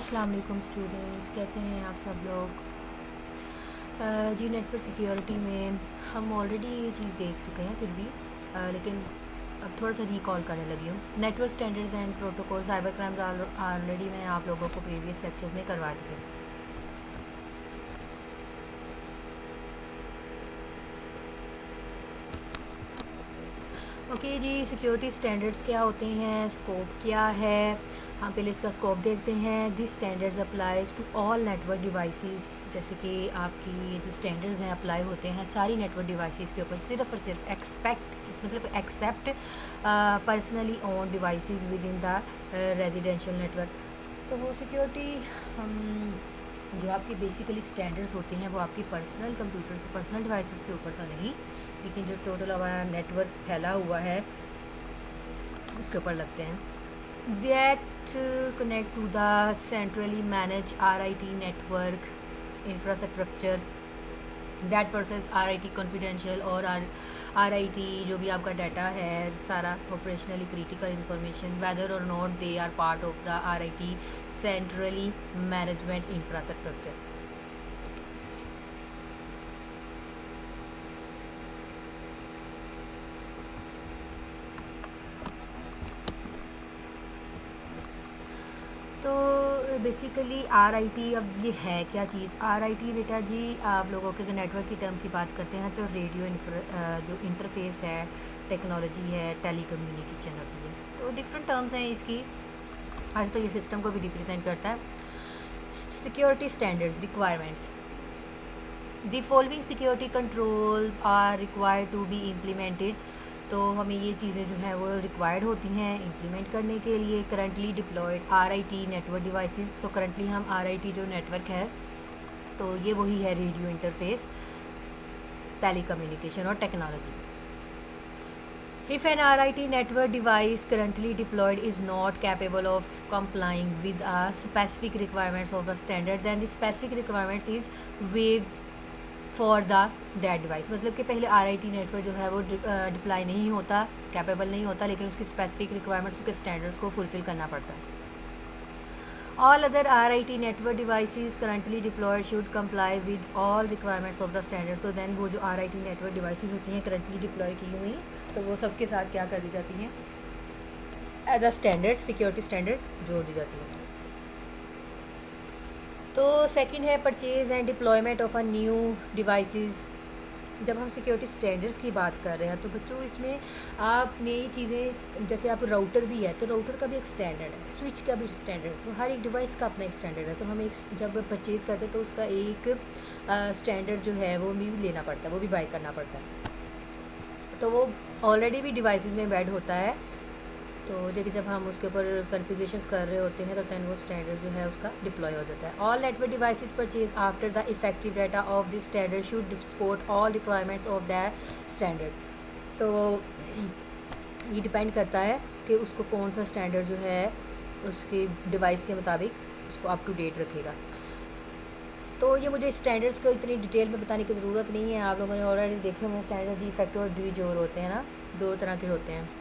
अस्सलाम वालेकुम स्टूडेंट्स, कैसे हैं आप सब लोग। जी नेटवर्क सिक्योरिटी में हम ऑलरेडी ये चीज़ देख चुके हैं, फिर भी लेकिन अब थोड़ा सा रिकॉल करने लगी हूँ। Network standards and protocol cyber crimes already मैंने आप लोगों को प्रीवियस लेक्चर्स में करवा दी थी। ओके जी, सिक्योरिटी स्टैंडर्ड्स क्या होते हैं, स्कोप क्या है। हम पहले इसका स्कोप देखते हैं। This standards applies to all network devices. जैसे कि आपकी ये जो स्टैंडर्ड्स हैं अप्लाई होते हैं सारी नेटवर्क डिवाइसेस के ऊपर, सिर्फ और सिर्फ except personally own devices within the residential network. तो सिक्योरिटी जो आपके बेसिकली स्टैंडर्ड्स होते हैं वो आपकी पर्सनल कंप्यूटर से पर्सनल डिवाइसेस के ऊपर तो नहीं, लेकिन जो टोटल हमारा नेटवर्क फैला हुआ है उसके ऊपर लगते हैं। That connect to the centrally manage RIT network infrastructure that process RIT confidential और RIT जो भी आपका डाटा है सारा ऑपरेशनली क्रिटिकल इंफॉर्मेशन वेदर और not they are part of the RIT centrally management infrastructure. तो बेसिकली RIT अब ये है क्या चीज़। RIT बेटा जी आप लोगों के नेटवर्क की टर्म की बात करते हैं तो रेडियो जो इंटरफेस है, टेक्नोलॉजी है, टेलीकम्युनिकेशन होती है। तो डिफरेंट टर्म्स हैं इसकी। आज तो ये सिस्टम को भी रिप्रेजेंट करता है। Security standards requirements. The following security controls are required to be implemented. तो हमें ये चीज़ें जो है वो रिक्वायर्ड होती हैं इम्प्लीमेंट करने के लिए। Currently deployed RIT network devices. तो करंटली हम RIT जो नेटवर्क है तो ये वही है रेडियो इंटरफेस, टेलीकम्युनिकेशन और technology. If an RIT network device currently deployed is not capable of complying with a specific requirements of the standard, then the specific requirements is waived for that device. मतलब कि पहले RIT network जो है वो deploy नहीं होता, capable नहीं होता, लेकिन उसकी स्पेसिफिक रिक्वायरमेंट्स उसके स्टैंडर्ड्स को फुलफ़िल करना पड़ता है। All other RIT network devices currently deployed should comply with all requirements of the standards. तो दैन वो जो RIT नेटवर्क डिवाइसेस होती हैं करंटली डिप्लॉय की हुई तो वो सबके साथ क्या कर दी जाती हैं, as a standard security standard जोड़ दी जाती है। तो सेकंड है purchase and deployment of a new devices. जब हम सिक्योरिटी स्टैंडर्ड्स की बात कर रहे हैं तो बच्चों इसमें आप नई चीज़ें, जैसे आप राउटर भी है तो राउटर का भी एक स्टैंडर्ड है, स्विच का भी स्टैंडर्ड, तो हर एक डिवाइस का अपना एक स्टैंडर्ड है। तो हम एक जब परचेज़ करते हैं तो उसका एक स्टैंडर्ड जो है वो भी लेना पड़ता है, वो भी बाय करना पड़ता है। तो वो ऑलरेडी भी डिवाइसेस में ऐड होता है। तो देखिए जब हम उसके ऊपर कन्फिग्रेशंस कर रहे होते हैं तो दैन वो स्टैंडर्ड जो है उसका डिप्लॉय हो जाता है। All network devices purchase after the effective data of this standard should support all requirements of that standard. तो ये डिपेंड करता है कि उसको कौन सा स्टैंडर्ड जो है उसके डिवाइस के मुताबिक उसको अप टू डेट रखेगा। तो ये मुझे स्टैंडर्ड्स को इतनी डिटेल में बताने की ज़रूरत नहीं है, आप लोगों ने ऑलरेडी देखे हुए स्टैंडर्ड इफेक्टिव और डी जोर होते हैं ना, दो तरह के होते हैं।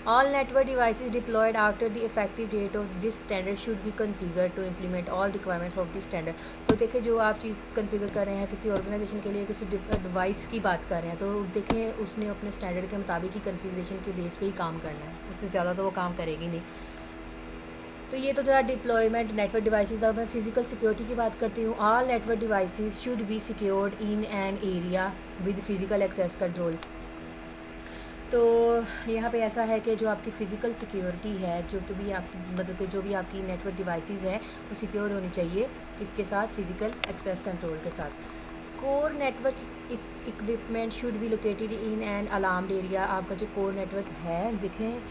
All network devices deployed after the effective date of this standard should be configured to implement all requirements of this standard। तो देखिए जो आप चीज़ कन्फिगर कर रहे हैं किसी ऑर्गेनाइजेशन के लिए, किसी डिवाइस की बात कर रहे हैं, तो देखें उसने अपने स्टैंडर्ड के मुताबिक ही कन्फिग्रेशन के बेस पे ही काम करना है, उससे ज़्यादा तो वो काम करेगी नहीं। तो ये तो ज़रा डिप्लॉयमेंट नेटवर्क डिवाइसेस। अब मैं फ़िज़िकल सिक्योरिटी की बात करती हूँ। All network devices should be secured in an area with physical access control. तो यहाँ पे ऐसा है कि जो आपकी फ़िज़िकल सिक्योरिटी है, जो तो भी आपकी मतलब कि जो भी आपकी नेटवर्क डिवाइसेस हैं वो सिक्योर होनी चाहिए, इसके साथ फ़िज़िकल एक्सेस कंट्रोल के साथ। Core network equipment should be located in an alarmed area. आपका जो कोर नेटवर्क है देखें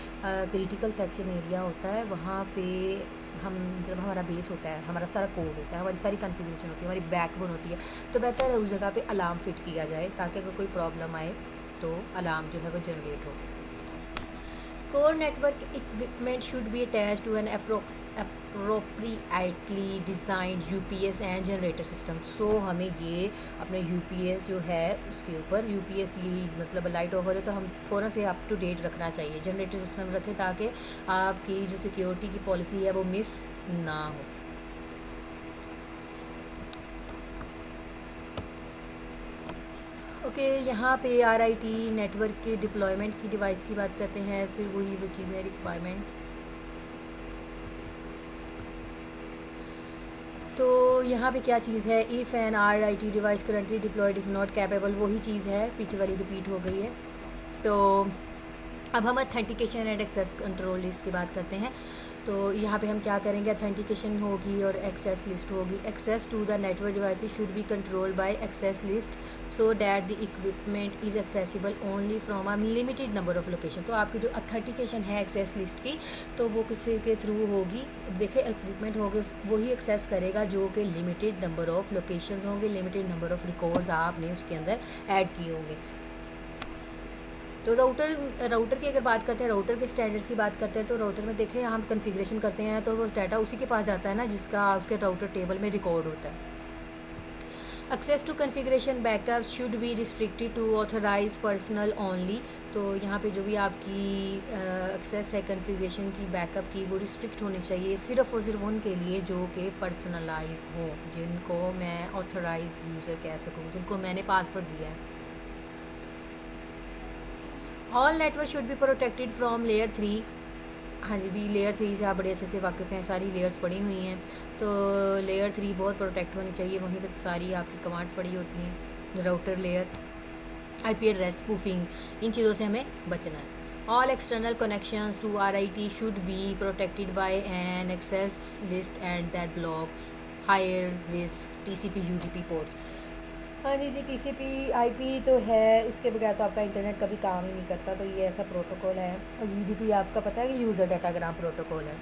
क्रिटिकल सेक्शन एरिया होता है, वहाँ पे हम मतलब हमारा बेस होता है, हमारा सारा कोड होता है, हमारी सारी कॉन्फ़िगरेशन होती है, हमारी बैकबोन होती है। तो बेहतर है उस जगह पे अलार्म फिट किया जाए ताकि अगर कोई प्रॉब्लम आए तो अलार्म जो है वो जनरेट हो। Core network equipment should be attached to an appropriately designed UPS and generator system. So हमें ये अपने UPS जो है उसके ऊपर UPS यही मतलब लाइट ऑफ हो जाए तो हम फ़ौरन से अप टू डेट रखना चाहिए, जनरेटर सिस्टम रखें ताकि आपकी जो सिक्योरिटी की पॉलिसी है वो मिस ना हो। ओके यहाँ पे RIT नेटवर्क के डिप्लॉयमेंट की डिवाइस की बात करते हैं, फिर वही वो चीज़ें रिक्वायरमेंट्स। तो यहाँ पे क्या चीज़ है, if an RIT device currently deployed is not capable, वही चीज़ है पीछे वाली रिपीट हो गई है। तो अब हम authentication and access control list की बात करते हैं। तो यहाँ पे हम क्या करेंगे, अथेंटिकेशन होगी और एक्सेस लिस्ट होगी। Access to the network devices should be controlled by access list so that the equipment is accessible only from a limited number of location. तो आपकी जो अथेंटिकेशन है एक्सेस लिस्ट की, तो वो किसी के थ्रू होगी। देखिए इक्विपमेंट होगे वही एक्सेस करेगा जो कि लिमिटेड नंबर ऑफ लोकेशन होंगे, लिमिटेड नंबर ऑफ रिकॉर्ड्स आपने उसके अंदर ऐड किए होंगे। तो राउटर की अगर बात करते हैं, राउटर के स्टैंडर्ड्स की बात करते हैं, तो राउटर में देखें हम कॉन्फ़िगरेशन करते हैं तो वो डाटा उसी के पास जाता है ना जिसका उसके राउटर टेबल में रिकॉर्ड होता है। Access to configuration backup should be restricted to authorise personal only. तो यहाँ पे जो भी आपकी एक्सेस है कॉन्फ़िगरेशन की बैकअप की, वो रिस्ट्रिक्ट होनी चाहिए सिर्फ़ और सिर्फ उनके लिए जो कि पर्सनलाइज हो, जिनको मैं ऑथराइज यूज़र कह सकूँ, जिनको मैंने पासवर्ड दिया है। All network should be protected from layer 3। हाँ जी भी, लेयर 3 से आप बड़े अच्छे से वाकिफ़ हैं, सारी लेयर्स पड़ी हुई हैं। तो लेयर 3 बहुत प्रोटेक्ट होनी चाहिए, वहीं पर सारी आपकी कमांड्स पड़ी होती हैं। Router layer, IP address, spoofing, इन चीज़ों से हमें बचना है। All external connections to RIT should be protected by an access list and that blocks higher risk TCP UDP ports. हाँ जी TCP IP तो है, उसके बगैर तो आपका इंटरनेट कभी काम ही नहीं करता। तो ये ऐसा प्रोटोकॉल है। और UDP आपका पता है कि यूज़र डाटाग्राम प्रोटोकॉल है।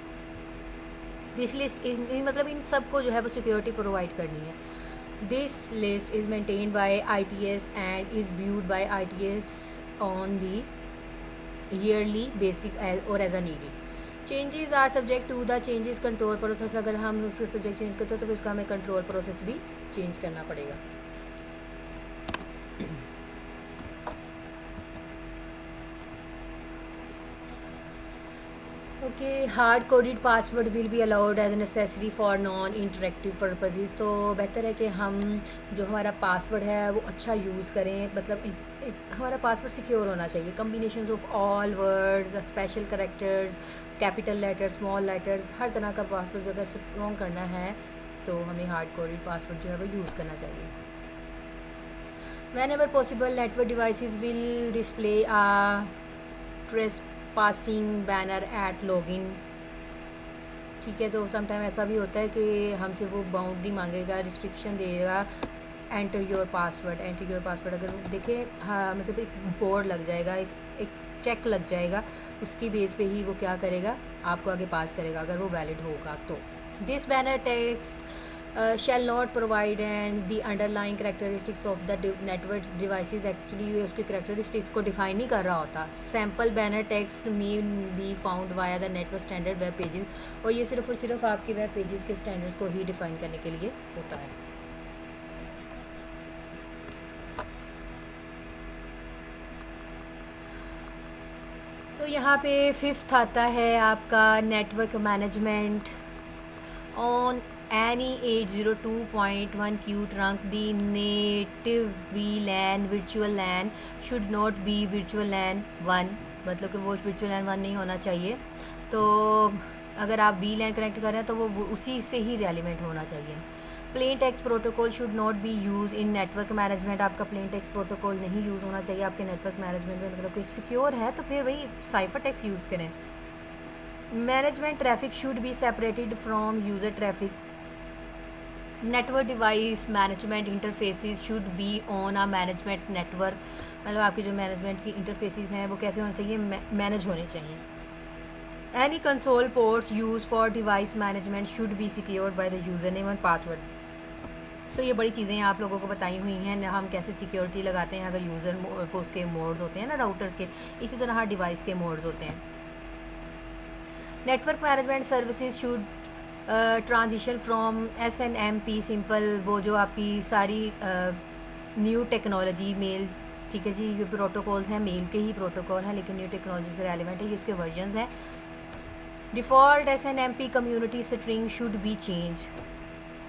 दिस लिस्ट इज मतलब इन सब को जो है वो सिक्योरिटी प्रोवाइड करनी है। This list is maintained by ITS and is viewed by ITS on the yearly basic और as a needed. Changes are subject to the changes control process. अगर हम उसके सब्जेक्ट चेंज करते हो तो फिर उसका हमें कंट्रोल प्रोसेस भी चेंज करना पड़ेगा। Okay, hard coded password will be allowed as necessary for non interactive purposes. तो बेहतर है कि हम जो हमारा पासवर्ड है वो अच्छा यूज़ करें, मतलब हमारा पासवर्ड सिक्योर होना चाहिए। Combinations of all words, special characters, capital letters, small letters, हर तरह का पासवर्ड अगर स्ट्रॉन्ग करना है तो हमें हार्ड कोडेड पासवर्ड जो है वो यूज़ करना चाहिए। Whenever possible, network devices will display a trespassing banner at login। ठीक है, तो समटाइम ऐसा भी होता है कि हमसे वो बाउंड्री मांगेगा, रिस्ट्रिक्शन देगा, enter your password. Enter your password अगर देखें, हाँ मतलब एक बोर्ड लग जाएगा, एक चेक लग जाएगा, उसकी बेस पे ही वो क्या करेगा, आपको आगे पास करेगा अगर वो वैलिड होगा तो। This banner text shall not provide and the underlying characteristics of the network devices। Actually उसके characteristics को डिफाइन नहीं कर रहा होता। Sample banner text may be found via the network standard web pages। और ये सिर्फ और सिर्फ आपके वेब पेजेस के स्टैंडर्ड्स को ही डिफाइन करने के लिए होता है। तो यहाँ पे 5th आता है आपका network management. On any 802.1q trunk the native VLAN virtual LAN should not be virtual LAN 1। मतलब कि वो virtual LAN 1 नहीं होना चाहिए। तो अगर आप VLAN कनेक्ट कर रहे हैं तो वो उसी से ही रेलिवेंट होना चाहिए। Plain text protocol should not be use in network management. आपका प्लेन टेक्स्ट प्रोटोकॉल नहीं यूज़ होना चाहिए आपके नेटवर्क मैनेजमेंट में। मतलब कि सिक्योर है तो फिर वही साइफर टेक्स्ट यूज़ करें। Management traffic should be separated from user traffic. Network device management interfaces should be on a management network. मतलब आपकी जो मैनेजमेंट की इंटरफेसेस हैं वो कैसे होने चाहिए, मैनेज होने चाहिए। Any console ports use for device management should be secured by the user name and password. So ये बड़ी चीज़ें आप लोगों को बताई हुई हैं, हम कैसे सिक्योरिटी लगाते हैं अगर यूज़र उसके मोड्स होते हैं ना राउटर्स के, इसी तरह हर डिवाइस के मोड्स होते हैं। Network management services should transition from SNMP simple, वो जो आपकी सारी न्यू टेक्नोलॉजी मेल, ठीक है जी, ये प्रोटोकॉल्स हैं, मेल के ही प्रोटोकॉल हैं लेकिन न्यू टेक्नोलॉजी से रेलिवेंट है, ये उसके वर्जन्स हैं। Default SNMP community string should be change,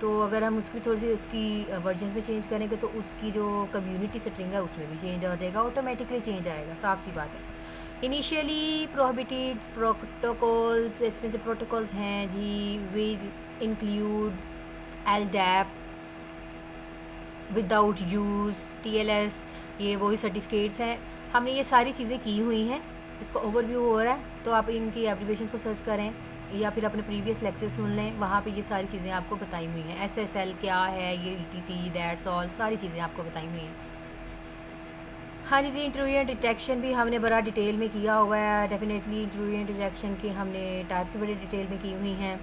तो अगर हम उसकी थोड़ी सी उसकी वर्जन्स में चेंज करेंगे तो उसकी जो कम्युनिटी स्ट्रिंग है उसमें भी चेंज हो जाएगा, ऑटोमेटिकली चेंज आएगा, साफ सी बात है। इनिशियली प्रोहिबिटेड प्रोटोकॉल्स, इसमें जो प्रोटोकॉल्स हैं जी, will include LDAP, without use, TLS, ये वही सर्टिफिकेट्स हैं। हमने ये सारी चीज़ें की हुई हैं, इसका ओवरव्यू हो रहा है, तो आप इनकी एब्रिविएशंस को सर्च करें या फिर अपने प्रीवियस लेक्चर सुन लें, वहाँ पे ये सारी चीज़ें आपको बताई हुई हैं। SSL क्या है, ये ETC, दैट्स ऑल, सारी चीज़ें आपको बताई हुई हैं। हाँ जी, इंट्रूजन डिटेक्शन भी हमने बड़ा डिटेल में किया हुआ है, डेफिनेटली इंट्रूजन डिटेक्शन के हमने टाइप्स बड़े डिटेल में की हुई हैं।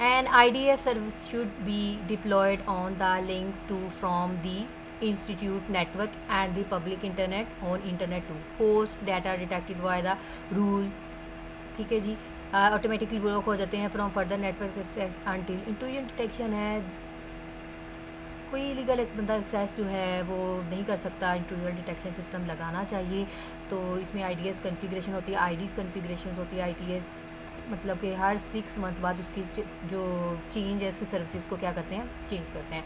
And IDS service should be deployed on the links to from the institute network and the public internet on internet to host data detected by the rule, ठीक है जी, ऑटोमेटिकली ब्लॉक हो जाते हैं from further network access until. Intrusion detection है, कोई illegal बंदा access जो है वो नहीं कर सकता, इंट्रूजन डिटेक्शन सिस्टम लगाना चाहिए। तो इसमें IDS कन्फिग्रेशन होती है, IDs कन्फिग्रेशन होती है, ITS मतलब कि हर 6 मंथ बाद उसकी जो चेंज है उसकी सर्विसेज को क्या करते हैं, चेंज करते हैं।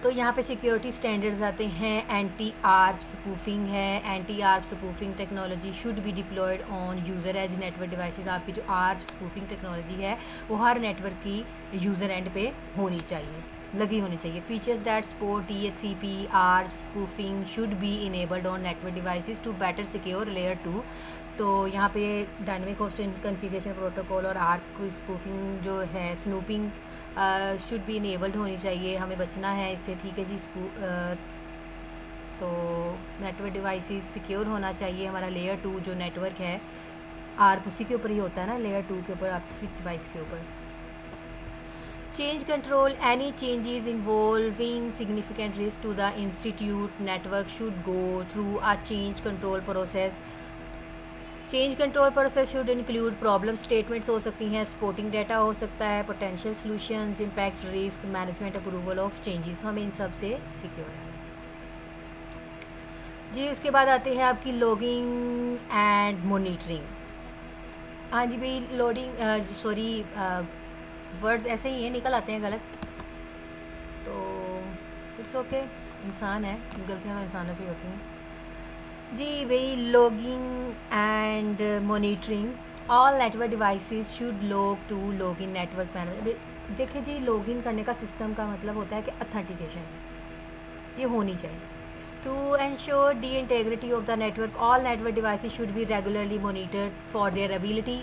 तो यहाँ पे सिक्योरिटी स्टैंडर्ड्स आते हैं, एंटी-आर्प स्पूफिंग है, anti ARP spoofing technology should be deployed on user edge network devices. आपकी जो आर्प स्पूफिंग टेक्नोलॉजी है वो हर नेटवर्क की यूज़र एंड पे होनी चाहिए, लगी होनी चाहिए। Features that support DHCP ARP spoofing should be enabled on network devices to better secure layer 2। तो यहाँ पे डायनेमिक होस्ट कॉन्फ़िगरेशन प्रोटोकॉल और आर्प की स्पूफिंग जो है, स्नूपिंग शुड बी इनेबल्ड होनी चाहिए, हमें बचना है इससे, ठीक है जी। तो नेटवर्क डिवाइसेस सिक्योर होना चाहिए, हमारा लेयर 2 जो नेटवर्क है, आर्प उसी के ऊपर ही होता है ना, लेयर 2 के ऊपर, आपकी स्विच डिवाइस के ऊपर। Change control, any changes involving significant risk to the institute network should go through a change control process. Change control process should include problem statements हो सकती हैं, सपोर्टिंग डाटा हो सकता है, potential solutions, impact, risk management, approval of changes, हमें इन सब से सिक्योर है जी। उसके बाद आते हैं आपकी लॉगिंग एंड मॉनिटरिंग। हाँ जी भाई, वर्ड्स ऐसे ही हैं, निकल आते हैं गलत, तो इट्स ओके, इंसान है, गलतियाँ तो इंसानों से होती हैं जी भाई। Logging and monitoring, all network devices should log to login network manager. देखिए जी, लॉगिन करने का सिस्टम का मतलब होता है कि अथेंटिकेशन ये होनी चाहिए। To ensure the integrity of the network, all network devices should be regularly monitored for their ability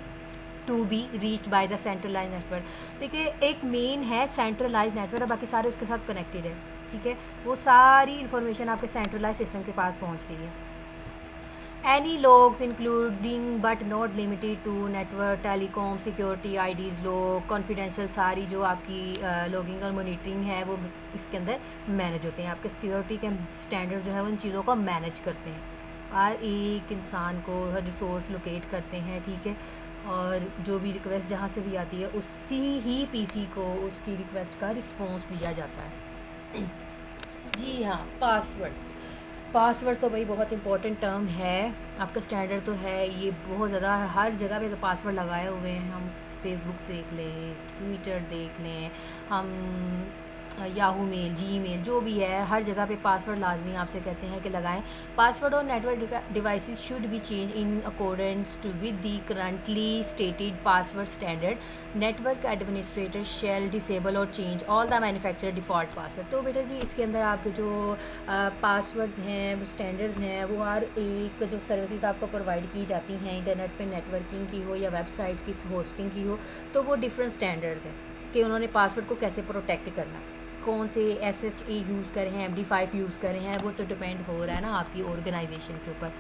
to be reached by the centralise network. देखिए, एक मेन है सेंट्रलाइज नेटवर्क, बाकी सारे उसके साथ कनेक्टेड है, ठीक है, वो सारी इन्फॉर्मेशन आपके सेंट्रलाइज सिस्टम के पास पहुंच गई है। Any logs including but not limited to network, telecom, security, IDs log, confidential, सारी जो आपकी लॉगिंग और मॉनिटरिंग है वो इसके अंदर मैनेज होते हैं। आपके सिक्योरिटी के स्टैंडर्ड जो है वो इन चीज़ों को मैनेज करते हैं, हर एक इंसान को हर रिसोर्स लोकेट करते हैं, ठीक है, और जो भी रिक्वेस्ट जहाँ से भी आती है उसी ही PC को उसकी रिक्वेस्ट का रिस्पॉन्स दिया जाता है जी। हाँ, पासवर्ड तो भाई बहुत इंपॉर्टेंट टर्म है, आपका स्टैंडर्ड तो है ये बहुत ज़्यादा, हर जगह पे तो पासवर्ड लगाए हुए हैं। हम फेसबुक देख लें, ट्विटर देख लें, हम याहू मेल, Gmail, जो भी है, हर जगह पे पासवर्ड लाजमी आपसे कहते हैं कि लगाएं। पासवर्ड और network devices should be change in accordance to with the currently stated password standard. Network administrator shall disable और change all the manufacturer default password. तो बेटा जी, इसके अंदर आपके जो पासवर्ड्स हैं, वो स्टैंडर्ड्स हैं, वो हर एक जो सर्विसेज आपको प्रोवाइड की जाती हैं इंटरनेट पे, नेटवर्किंग की हो या वेबसाइट्स की होस्टिंग की हो, तो वो डिफरेंट स्टैंडर्ड्स हैं कि उन्होंने पासवर्ड को कैसे प्रोटेक्ट करना, कौन से SHA यूज़ करें हैं, MD5 यूज़ करें हैं, वो तो डिपेंड हो रहा है ना आपकी ऑर्गेनाइजेशन के ऊपर।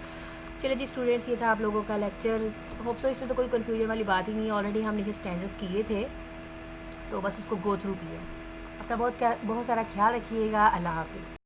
चलिए जी स्टूडेंट्स, ये था आप लोगों का लेक्चर, होप सो इसमें तो कोई कन्फ्यूजन वाली बात ही नहीं है, ऑलरेडी हमने ये स्टैंडर्ड्स किए थे, तो बस उसको गो थ्रू किया। अपना बहुत सारा ख्याल रखिएगा। अल्लाह हाफिज़।